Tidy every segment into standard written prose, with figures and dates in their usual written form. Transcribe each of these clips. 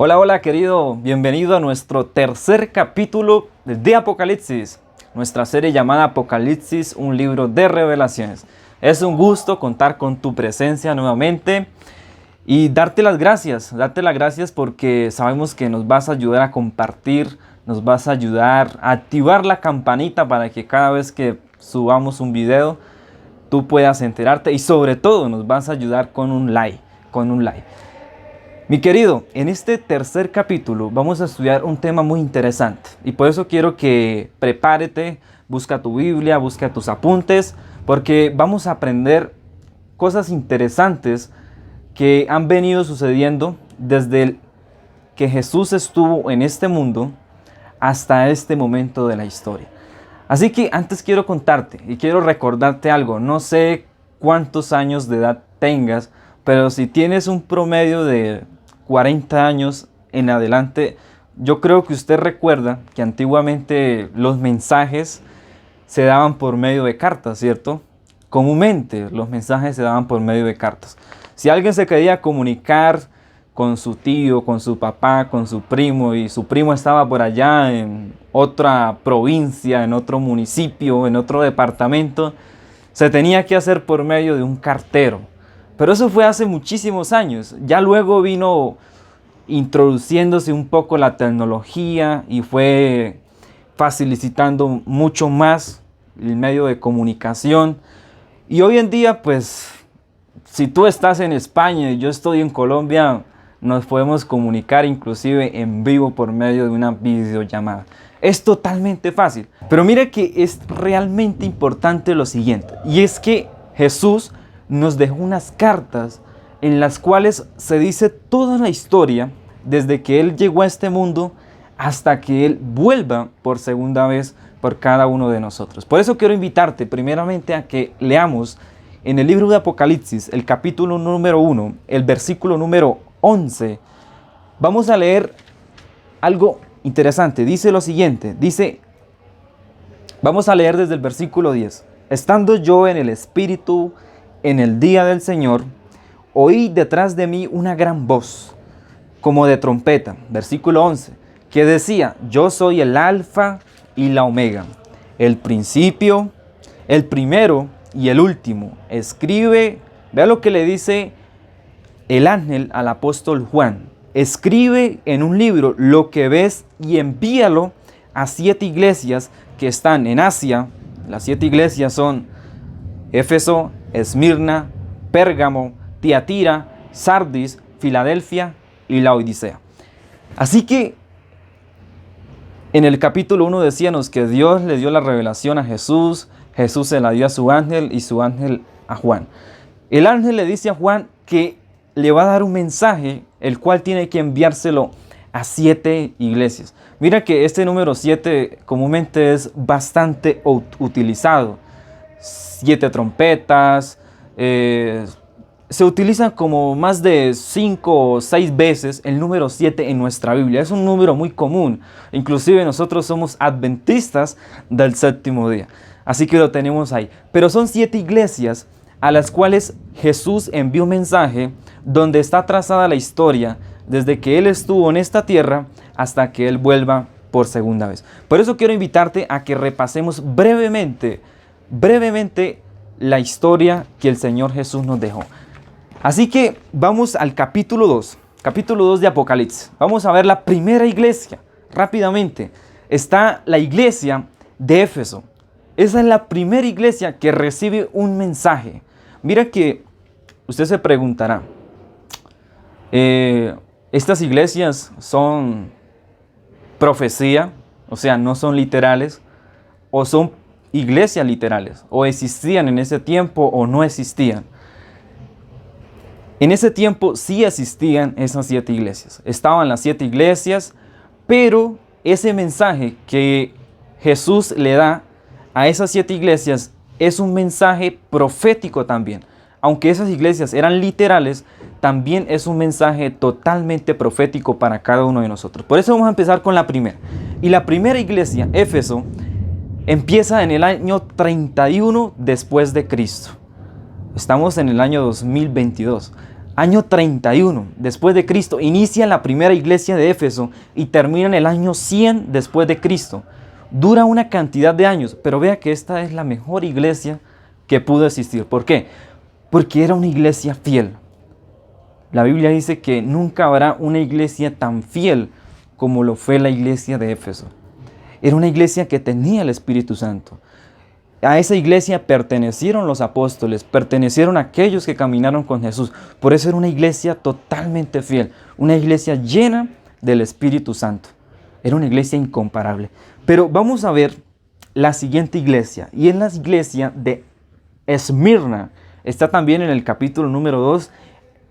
Hola, hola querido, bienvenido a nuestro tercer capítulo de Apocalipsis, nuestra serie llamada Apocalipsis, un libro de revelaciones. Es un gusto contar con tu presencia nuevamente y darte las gracias porque sabemos que nos vas a ayudar a compartir, nos vas a ayudar a activar la campanita para que cada vez que subamos un video tú puedas enterarte y sobre todo nos vas a ayudar con un like. Mi querido, en este tercer capítulo vamos a estudiar un tema muy interesante y por eso quiero que prepárate, busca tu Biblia, busca tus apuntes, porque vamos a aprender cosas interesantes que han venido sucediendo desde que Jesús estuvo en este mundo hasta este momento de la historia. Así que antes quiero contarte y quiero recordarte algo. No sé cuántos años de edad tengas, pero si tienes un promedio de 40 años en adelante, yo creo que usted recuerda que antiguamente los mensajes se daban por medio de cartas, ¿cierto? Comúnmente los mensajes se daban por medio de cartas. Si alguien se quería comunicar con su tío, con su papá, con su primo, y su primo estaba por allá en otra provincia, en otro municipio, en otro departamento, se tenía que hacer por medio de un cartero. Pero eso fue hace muchísimos años. Ya luego vino introduciéndose un poco la tecnología y fue facilitando mucho más el medio de comunicación. Y hoy en día, pues, si tú estás en España y yo estoy en Colombia, nos podemos comunicar inclusive en vivo por medio de una videollamada. Es totalmente fácil. Pero mira que es realmente importante lo siguiente. Y es que Jesús nos dejó unas cartas en las cuales se dice toda la historia desde que Él llegó a este mundo hasta que Él vuelva por segunda vez por cada uno de nosotros. Por eso quiero invitarte primeramente a que leamos en el libro de Apocalipsis, el capítulo número 1, el versículo número 11. Vamos a leer algo interesante. Dice lo siguiente, vamos a leer desde el versículo 10. Estando yo en el Espíritu en el día del Señor, oí detrás de mí una gran voz, como de trompeta, versículo 11, que decía, yo soy el Alfa y la Omega, el principio, el primero y el último. Escribe, vea lo que le dice el ángel al apóstol Juan. Escribe en un libro lo que ves y envíalo a 7 iglesias que están en Asia. Las 7 iglesias son Éfeso, Esmirna, Pérgamo, Tiatira, Sardis, Filadelfia y Laodicea. Así que en el capítulo 1 decíamos que Dios le dio la revelación a Jesús, Jesús se la dio a su ángel y su ángel a Juan. El ángel le dice a Juan que le va a dar un mensaje, el cual tiene que enviárselo a 7 iglesias. Mira que este número 7 comúnmente es bastante utilizado. 7 trompetas, se utilizan como más de 5 o 6 veces el número 7 en nuestra Biblia. Es un número muy común. Inclusive nosotros somos adventistas del séptimo día. Así que lo tenemos ahí. Pero son 7 iglesias a las cuales Jesús envió un mensaje donde está trazada la historia desde que Él estuvo en esta tierra hasta que Él vuelva por segunda vez. Por eso quiero invitarte a que repasemos brevemente la historia que el Señor Jesús nos dejó. Así que vamos al capítulo 2 de Apocalipsis. Vamos a ver la primera iglesia rápidamente. Está la iglesia de Éfeso. Esa es la primera iglesia que recibe un mensaje. Mira que usted se preguntará, ¿estas iglesias son profecía? O sea, no son literales, o son iglesias literales, o existían en ese tiempo o no existían. En ese tiempo sí existían esas 7 iglesias. Estaban las 7 iglesias, pero ese mensaje que Jesús le da a esas 7 iglesias es un mensaje profético también. Aunque esas iglesias eran literales, también es un mensaje totalmente profético para cada uno de nosotros. Por eso vamos a empezar con la primera. Y la primera iglesia, Éfeso, empieza en el año 31 después de Cristo. Estamos en el año 2022. año 31 después de Cristo, inicia la primera iglesia de Éfeso y termina en el año 100 después de Cristo. Dura una cantidad de años, pero vea que esta es la mejor iglesia que pudo existir. ¿Por qué? Porque era una iglesia fiel. La Biblia dice que nunca habrá una iglesia tan fiel como lo fue la iglesia de Éfeso. Era una iglesia que tenía el Espíritu Santo. A esa iglesia pertenecieron los apóstoles, pertenecieron aquellos que caminaron con Jesús. Por eso era una iglesia totalmente fiel, una iglesia llena del Espíritu Santo. Era una iglesia incomparable. Pero vamos a ver la siguiente iglesia, y es la iglesia de Esmirna. Está también en el capítulo número 2,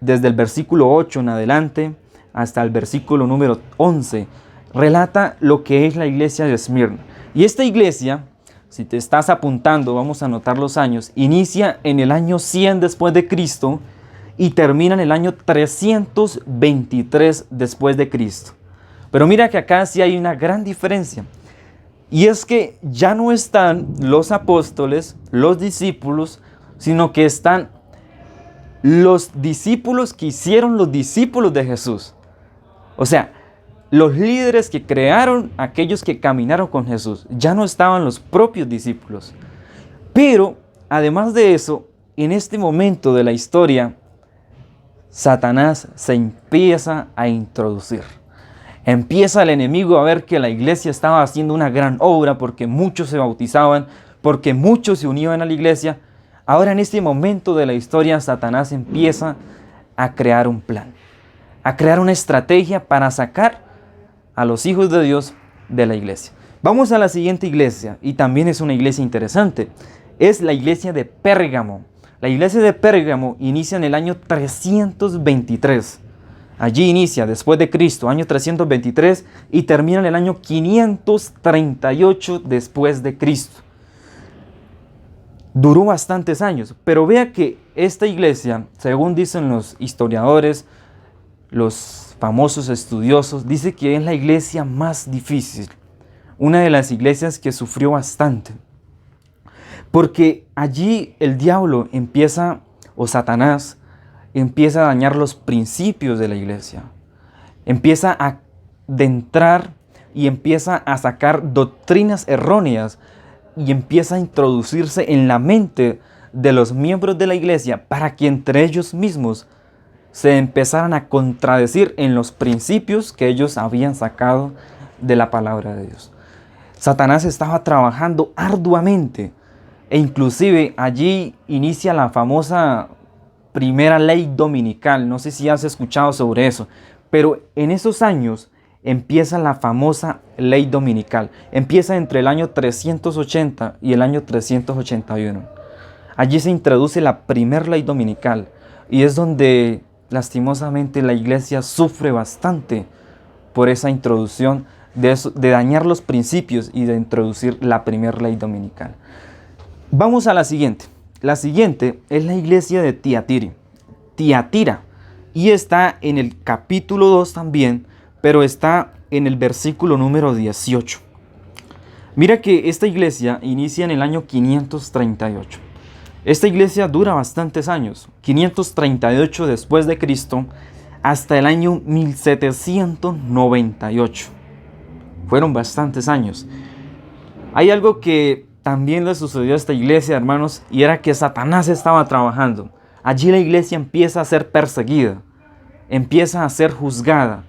desde el versículo 8 en adelante hasta el versículo número 11. Relata lo que es la iglesia de Esmirna. Y esta iglesia, si te estás apuntando, vamos a anotar los años, inicia en el año 100 después de Cristo y termina en el año 323 después de Cristo. Pero mira que acá sí hay una gran diferencia. Y es que ya no están los apóstoles, los discípulos, sino que están los discípulos que hicieron los discípulos de Jesús. O sea, los líderes que crearon aquellos que caminaron con Jesús. Ya no estaban los propios discípulos. Pero, además de eso, en este momento de la historia, Satanás se empieza a introducir. Empieza el enemigo a ver que la iglesia estaba haciendo una gran obra porque muchos se bautizaban, porque muchos se unían a la iglesia. Ahora en este momento de la historia, Satanás empieza a crear un plan, a crear una estrategia para sacar a los hijos de Dios de la iglesia. Vamos a la siguiente iglesia, y también es una iglesia interesante. Es la iglesia de Pérgamo. La iglesia de Pérgamo inicia en el año 323. Allí inicia, después de Cristo, año 323, y termina en el año 538 después de Cristo. Duró bastantes años, pero vea que esta iglesia, según dicen los historiadores, los famosos estudiosos, dice que es la iglesia más difícil, una de las iglesias que sufrió bastante, porque allí el diablo empieza, o Satanás, empieza a dañar los principios de la iglesia, empieza a entrar y empieza a sacar doctrinas erróneas y empieza a introducirse en la mente de los miembros de la iglesia para que entre ellos mismos se empezaran a contradecir en los principios que ellos habían sacado de la palabra de Dios. Satanás estaba trabajando arduamente e inclusive allí inicia la famosa primera ley dominical. No sé si has escuchado sobre eso, pero en esos años empieza la famosa ley dominical. Empieza entre el año 380 y el año 381. Allí se introduce la primera ley dominical y es donde lastimosamente la iglesia sufre bastante por esa introducción de dañar los principios y de introducir la primera ley dominical. Vamos a la siguiente. La siguiente es la iglesia de Tiatira, y está en el capítulo 2 también, pero está en el versículo número 18. Mira que esta iglesia inicia en el año 538. Esta iglesia dura bastantes años, 538 después de Cristo hasta el año 1798. Fueron bastantes años. Hay algo que también le sucedió a esta iglesia, hermanos, y era que Satanás estaba trabajando. Allí la iglesia empieza a ser perseguida, empieza a ser juzgada.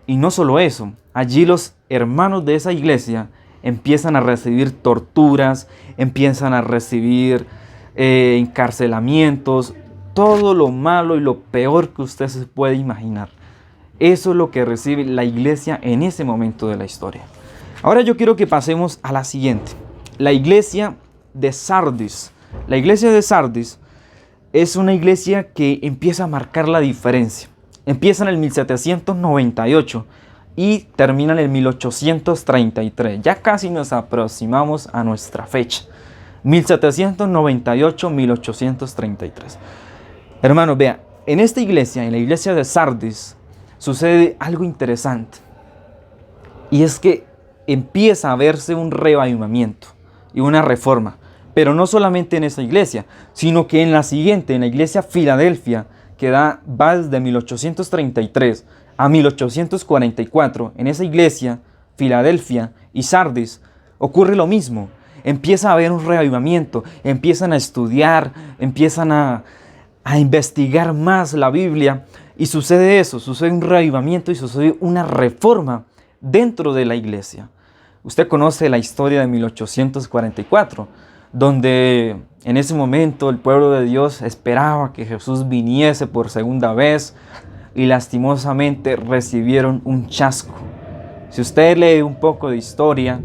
Y no solo eso, allí los hermanos de esa iglesia empiezan a recibir torturas, empiezan a recibir encarcelamientos, todo lo malo y lo peor que usted se puede imaginar. Eso es lo que recibe la iglesia en ese momento de la historia. Ahora yo quiero que pasemos a la siguiente. La iglesia de Sardis. La iglesia de Sardis es una iglesia que empieza a marcar la diferencia. Empieza en el 1798 y termina en el 1833. Ya casi nos aproximamos a nuestra fecha. 1798-1833. Hermanos, vea, en esta iglesia, en la iglesia de Sardis, sucede algo interesante. Y es que empieza a verse un reavivamiento y una reforma. Pero no solamente en esa iglesia, sino que en la siguiente, en la iglesia Filadelfia, que va desde 1833 a 1844, en esa iglesia, Filadelfia y Sardis, ocurre lo mismo. Empieza a haber un reavivamiento, empiezan a estudiar, empiezan a investigar más la Biblia y sucede eso, sucede un reavivamiento y sucede una reforma dentro de la iglesia. Usted conoce la historia de 1844, donde en ese momento el pueblo de Dios esperaba que Jesús viniese por segunda vez y lastimosamente recibieron un chasco. Si usted lee un poco de historia,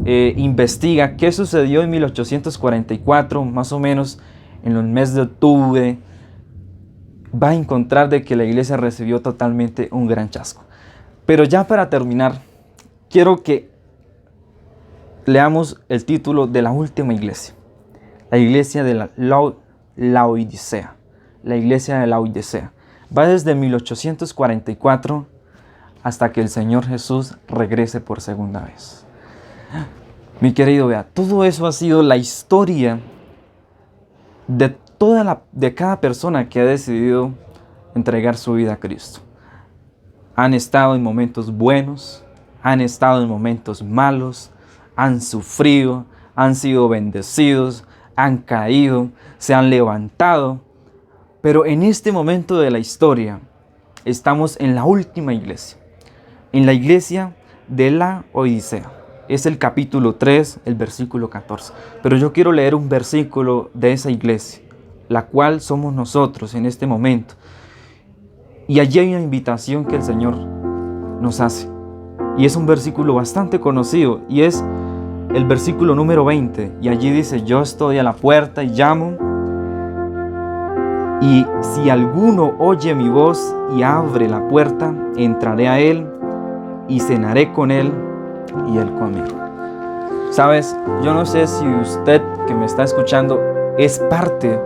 investiga qué sucedió en 1844, más o menos en los meses de octubre, va a encontrar de que la iglesia recibió totalmente un gran chasco. Pero ya para terminar, quiero que leamos el título de la última iglesia. La iglesia de la Odisea. La iglesia de la Odisea. Va desde 1844 hasta que el Señor Jesús regrese por segunda vez. Mi querido, vea, todo eso ha sido la historia de cada persona que ha decidido entregar su vida a Cristo. Han estado en momentos buenos, han estado en momentos malos, han sufrido, han sido bendecidos, han caído, se han levantado. Pero en este momento de la historia estamos en la última iglesia, en la iglesia de la Odisea. Es el capítulo 3, el versículo 14. Pero yo quiero leer un versículo de esa iglesia, la cual somos nosotros en este momento. Y allí hay una invitación que el Señor nos hace. Y es un versículo bastante conocido y es el versículo número 20. Y allí dice: yo estoy a la puerta y llamo. Y si alguno oye mi voz y abre la puerta, entraré a él y cenaré con él y él conmigo. Sabes, yo no sé si usted que me está escuchando es parte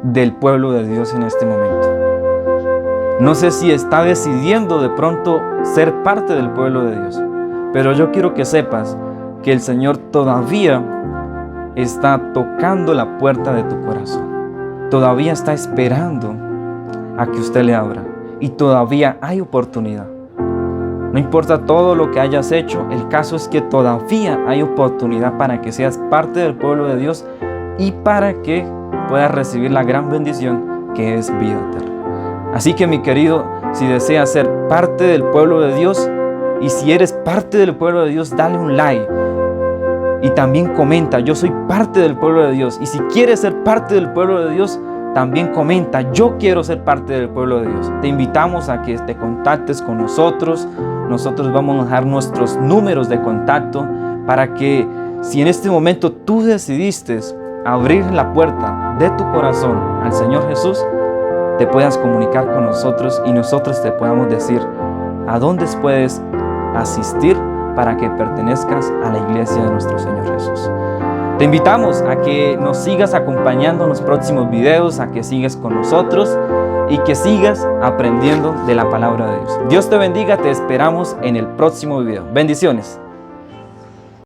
del pueblo de Dios en este momento. No sé si está decidiendo de pronto ser parte del pueblo de Dios, pero yo quiero que sepas que el Señor todavía está tocando la puerta de tu corazón. Todavía está esperando a que usted le abra y todavía hay oportunidad. No importa todo lo que hayas hecho, el caso es que todavía hay oportunidad para que seas parte del pueblo de Dios y para que puedas recibir la gran bendición que es vida eterna. Así que, mi querido, si deseas ser parte del pueblo de Dios y si eres parte del pueblo de Dios, dale un like y también comenta: yo soy parte del pueblo de Dios. Y si quieres ser parte del pueblo de Dios, también comenta: yo quiero ser parte del pueblo de Dios. Te invitamos a que te contactes con nosotros. Nosotros vamos a dejar nuestros números de contacto para que, si en este momento tú decidiste abrir la puerta de tu corazón al Señor Jesús, te puedas comunicar con nosotros y nosotros te podamos decir a dónde puedes asistir para que pertenezcas a la iglesia de nuestro Señor Jesús. Te invitamos a que nos sigas acompañando en los próximos videos, a que sigas con nosotros y que sigas aprendiendo de la palabra de Dios. Dios te bendiga, te esperamos en el próximo video. Bendiciones.